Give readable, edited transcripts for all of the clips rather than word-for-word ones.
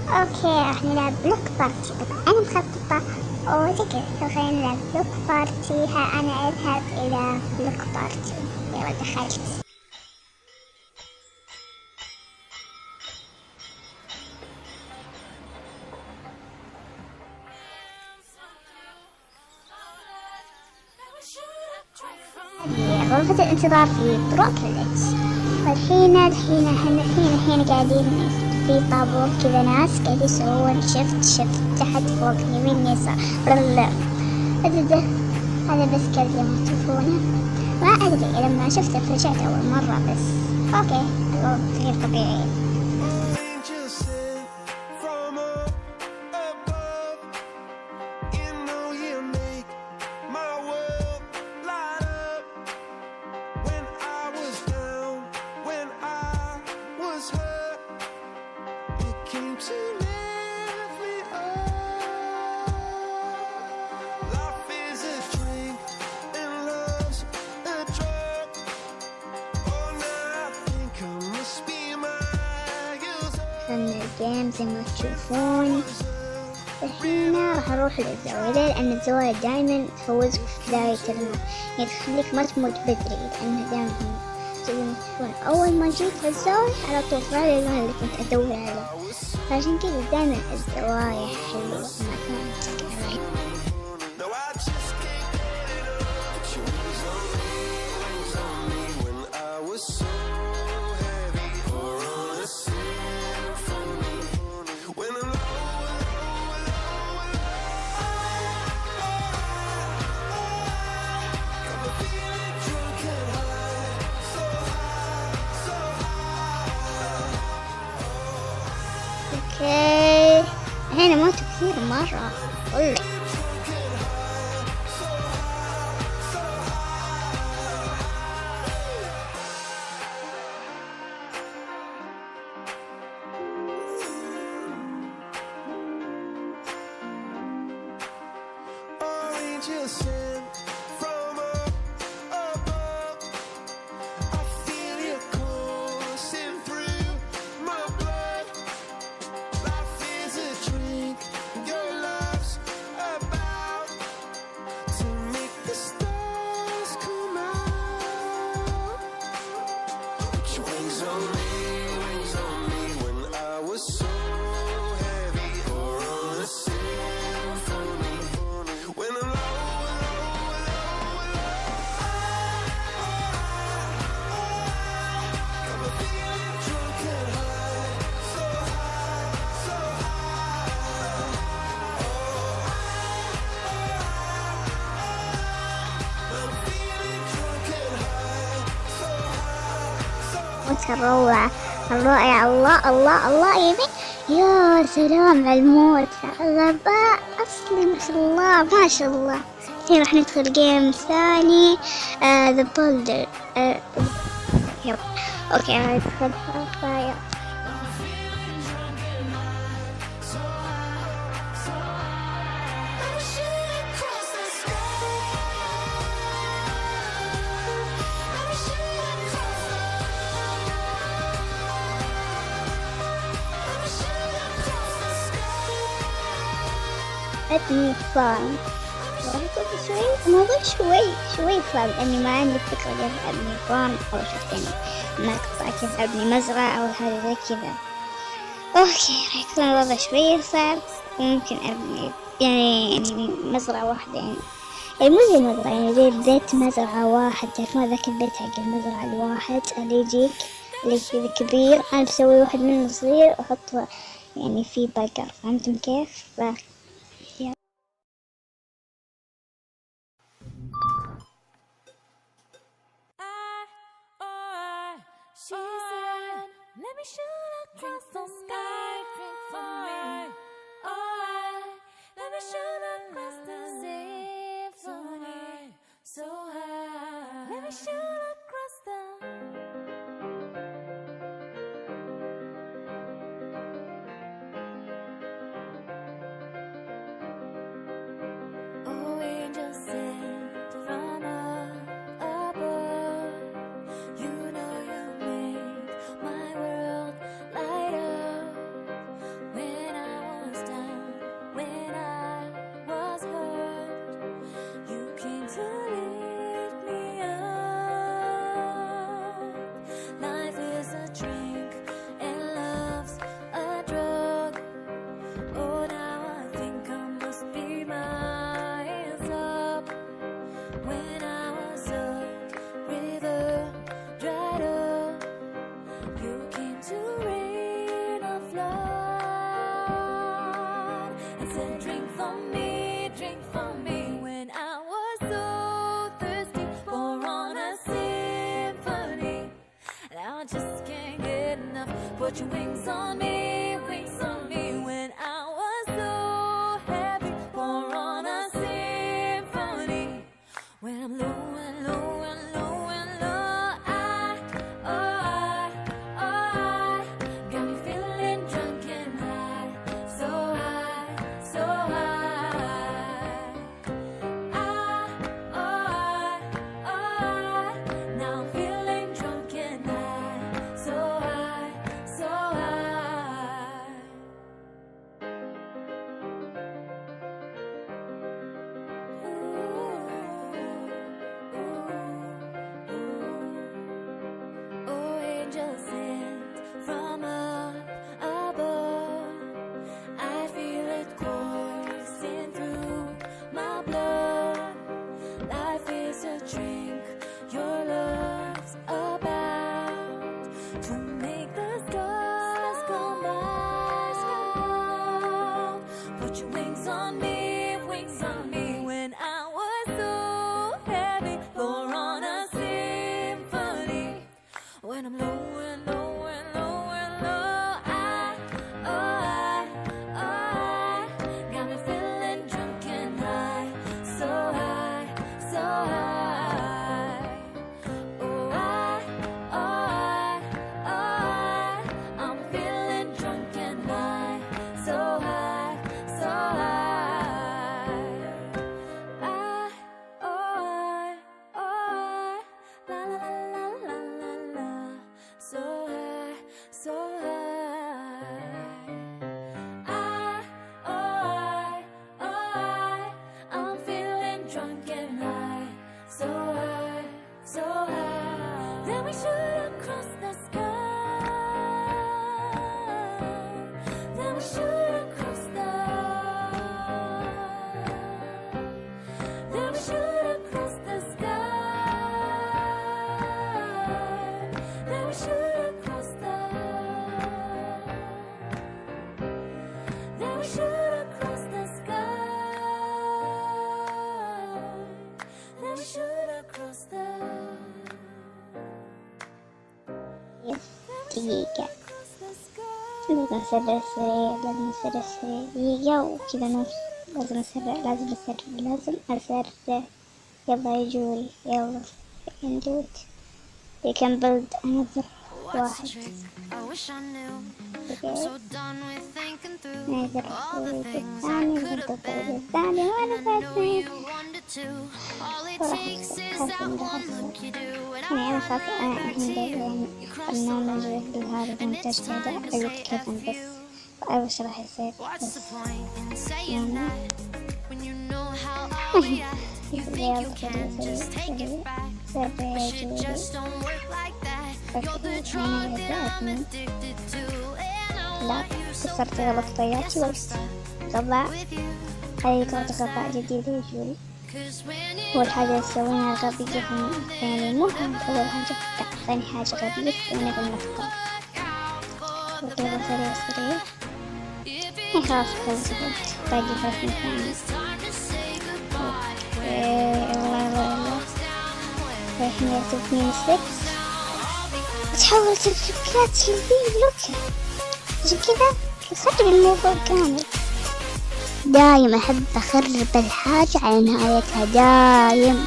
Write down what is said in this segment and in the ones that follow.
اوكي راح نلعب بلوك بارتي، بس انا مخططة وذكر خلينا نلعب بلوك بارتي. ها انا اذهب الى بلوك بارتي. يلا دخلت. غرفة الانتظار في بروكنلens. الحين قاعدين في طابور كذا، ناس قاعدين يسوون شفت تحت فوق يمين يسار. هذا بس كذا ما تشوفونه، ما أدري لما شفته فرجعت أول مرة، بس أوكي الوضع غير طبيعي. الجيم زي ما تشوفون. الحين راح اروح للزاوية، لأن الزوايا دايما تفوزك في بداية الموت، يعني تخليك ما تموت بدري، لأنها دايما زي ما تشوفون أول ما جيت للزاوية على طول هذا اللون اللي كنت أدور عليه، عشان كذا دايما الزوايا حلوة ما كانت علي. اوكي هنا موت كثير مرة. الروعة الرائع. الله يبي يا سلام على الموت، غباء أصلي ما شاء الله. الحين راح ندخل جيم ثاني. The Boulder. يب اوكي ندخل فاير. أبني فارم. الموضوع شوي صعب، لأني ما عندي فكرة كيف أبني فارم أو شفتني مقطع كيف أبني مزرعة أو حاجة زي كذا. أوكي راح يكون الوضع شوي صعب، وممكن أبني يعني مزرعة واحدة، يعني مو زي مزرعة، يعني زي بيت مزرعة واحد. تعرفون ذاك البيت حق المزرعة الواحد اللي يجيك اللي كذا كبير، أنا بسوي واحد منه صغير وأحطه يعني في بقر. فهمتم كيف؟ She said, let me shoot across the sky, drink for me. Alright, let me shoot across the symphony, so high. Let me shoot across the. Oh, angel sent from above. You know you make my world light up. said, drink from me. When I was so thirsty for on a symphony, and I just can't get enough. Put your wings on me, wings on me. When I was so heavy for on a symphony, when I'm low and low and low and low, I got me feeling drunk and high, so high, so high. Now I'm feeling drunk and high, so high, so high. Oh, angels sent from up above, I feel it coursing through my blood. Life is a drink, your love's about to make the stars come out. Put your wings on me, wings on me. When I was so heavy, for on a symphony. When I'm low and low and low and low, I got me feeling drunk and high, so high, so high. Oh, I'm feeling drunk and high, so high, so high. La la la la la la la, so high, so high. I'm feeling drunk and high, so high, so high. Then we shoot across the sky. Then we shoot across the. Then we shoot across the sky. Then we shoot across the. Then we shoot across the sky. Then we shoot across the. دقيقة Across the sky. لازم نسرع سريع، لازم نسرع سريع دقيقة وكذا نص. لازم أسرع، لازم أسرع، لازم أسرع. يلا يا جوري، يلا can do it. You can build another What's the واحد. trick? I wish I knew. I'm Okay. so done with thinking through نقدر all the نسوي things I الثاني could ونقدر have been. الثاني وأنا And I know فاتني. you wanted to. All it وراح takes is أحسن that one بحسن. look you do, and يعني أنا I أخاف run right back to عندي you. يعني You cross the برنامج line, لهذا and المنتج it's هذا time to أقول say كيف F أنبث you. وأعرف راح يصير What's بس the point in saying يعني that when you know how I'll react? You think you can just take it back, but shit just don't work like that. You're the drug that I'm addicted to, and I لا want you so كسرت bad. غلط طياتي Yes, I'm بس stuck طبعا with you. هذه تعطي غباء جديد يا جوري. 'Cause when أول it حاجة تسوينها غبية يعني مو أول حاجة ثاني حاجة غبية تسوينها بالمقطع. وكذا سريع سريع يعني خلاص خلصت باقي 5 ثانية. الله الله رايحين يعطوني مسك وتحول الفكرات سلبية بلوكة. عشان كذا خرب الموضوع كامل. دايم أحب أخرب الحاجة على نهايتها دايم.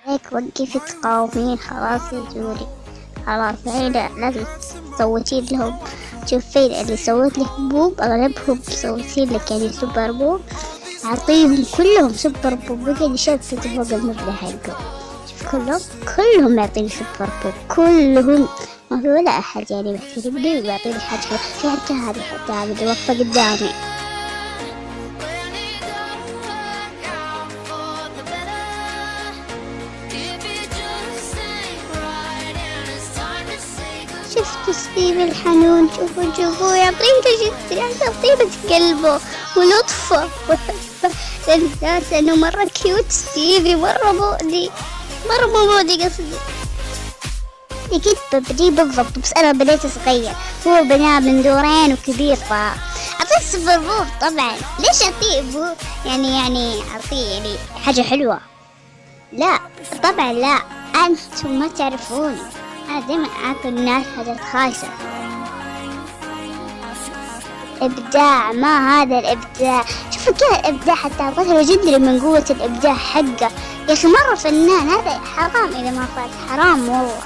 هيك وقفي تقاومين خلاص يا جوري. خلاص هيدا لازم تصوتين لهم. شوفين اللي سويت له بوب أغلبهم صوتين لك يعني سوبر بوب. أعطيهم كلهم سوبر بوب وقاعد يشتتوا فوق المبنى حقه. شوف كلهم يعطيني سوبر بوب كلهم. ما في ولا أحد يعني محترمني ويعطيني حاجة. في حتى هذه واقفة قدامي. شفتوا ستيف الحنون. شوفوا يعطينا طيبة قلبه ولطفه وحبه للناس انه مرة كيوت. ستيفي مرة مؤذي، مرة مو مؤذي قصدي. هذه كنت بدي بالضبط، بس أنا بديت صغير، هو بناه من دورين وكبير، فأعطيه سوبر طبعا. ليش أعطيه أبو يعني أعطيه يعني حاجة حلوة؟ لا طبعا لا، أنتم ما تعرفوني، أنا دايما أعطي الناس حاجات خايسة. إبداع، ما هذا الإبداع، شوفوا كيف الإبداع، حتى أعطيته جدري من قوة الإبداع حقه. يا أخي مرة فنان، هذا حرام إذا ما فات، حرام والله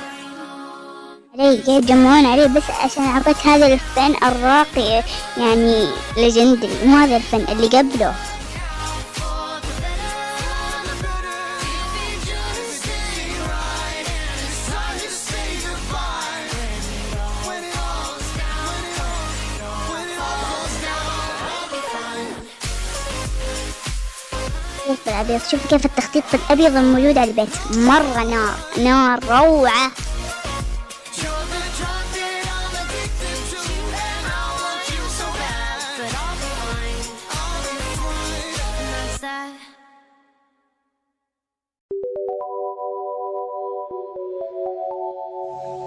علي كيف يجمعون عليه بس عشان أعطيت هذا الفن الراقي يعني ليجندري، مو هذا الفن اللي قبله. الأبيض، شوف كيف التخطيط الأبيض الموجود على البيت، مرة نار روعة.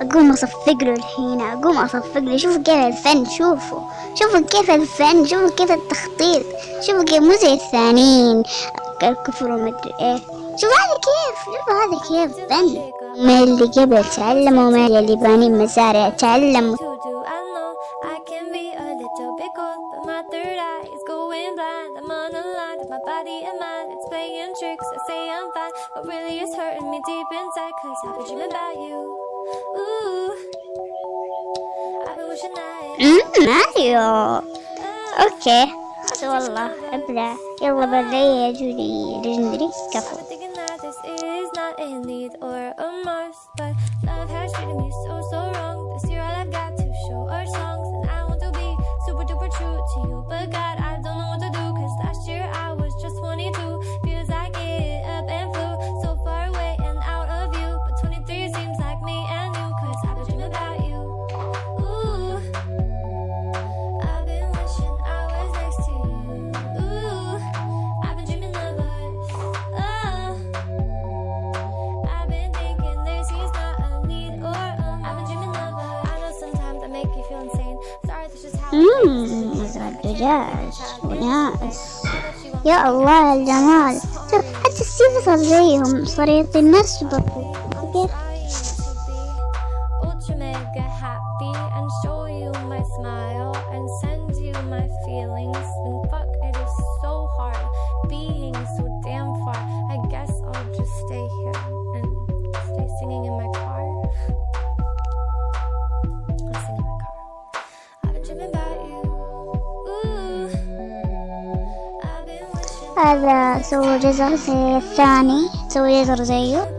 أقوم أصفق له الحين، أقوم أصفق له. شوفوا كيف الفن، شوفوا كيف الفن، شوفوا كيف التخطيط، شوفوا كيف مو زي الثانيين الكفر ومدري إيه. شوفوا هذا كيف فن. ما اللي قبل تعلموا، ما اللي بانين مزارع تعلموا. ماريو اوكي والله ابدع. يلا بالله يا جولي ليجندري كفو. مزرعة الدجاج وناس، يا الله الجمال. حتى السيف صار زيهم، صار يعطي الناس كيف. هذا سوى جزر زي الثاني، سوى جزر زيه.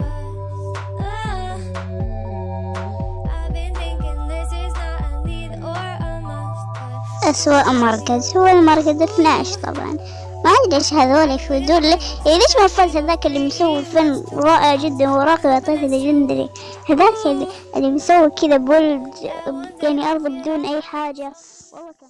أسوأ مركز هو المركز 12 طبعا. ما أدري إيش هذول يفوزون ليش ما فاز هذاك اللي مسوي فن رائع جدا وراقي وعطيه ليجندري، هذاك اللي مسوي كذا بولد يعني أرض بدون أي حاجة والله كان